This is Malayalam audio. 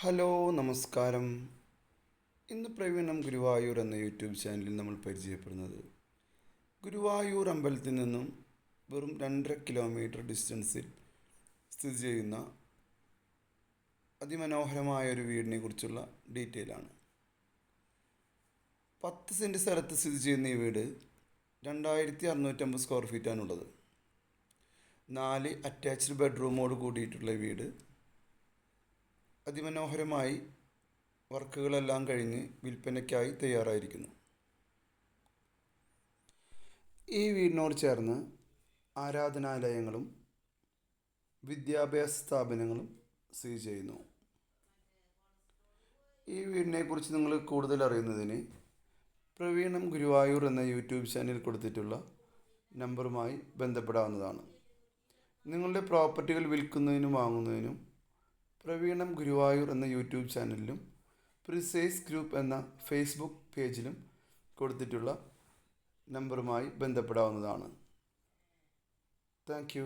ഹലോ നമസ്കാരം. ഇന്ന് പ്രവീണം ഗുരുവായൂർ എന്ന യൂട്യൂബ് ചാനലിൽ നമ്മൾ പരിചയപ്പെടുന്നത് ഗുരുവായൂർ അമ്പലത്തിൽ നിന്നും വെറും 2.5 കിലോമീറ്റർ ഡിസ്റ്റൻസിൽ സ്ഥിതി ചെയ്യുന്ന അതിമനോഹരമായ ഒരു വീടിനെ കുറിച്ചുള്ള ഡീറ്റെയിൽ ആണ്. 10 സെൻറ്റ് സ്ഥലത്ത് സ്ഥിതി ചെയ്യുന്ന ഈ വീട് 2650 സ്ക്വയർ ഫീറ്റാണുള്ളത്. 4 അറ്റാച്ച്ഡ് ബെഡ്റൂമോട് കൂടിയിട്ടുള്ള വീട് അതിമനോഹരമായി വർക്കുകളെല്ലാം കഴിഞ്ഞ് വിൽപ്പനയ്ക്കായി തയ്യാറായിരിക്കുന്നു. ഈ വീടിനോട് ചേർന്ന് ആരാധനാലയങ്ങളും വിദ്യാഭ്യാസ സ്ഥാപനങ്ങളും സ്ഥിതി ചെയ്യുന്നു. ഈ വീടിനെക്കുറിച്ച് നിങ്ങൾ കൂടുതൽ അറിയുന്നതിന് പ്രവീണം ഗുരുവായൂർ എന്ന യൂട്യൂബ് ചാനൽ കൊടുത്തിട്ടുള്ള നമ്പറുമായി ബന്ധപ്പെടാവുന്നതാണ്. നിങ്ങളുടെ പ്രോപ്പർട്ടികൾ വിൽക്കുന്നതിനും വാങ്ങുന്നതിനും പ്രവീണം ഗുരുവായൂർ എന്ന യൂട്യൂബ് ചാനലിലും പ്രിസൈസ് ഗ്രൂപ്പ് എന്ന ഫേസ്ബുക്ക് പേജിലും കൊടുത്തിട്ടുള്ള നമ്പറുമായി ബന്ധപ്പെടാവുന്നതാണ്. Thank you.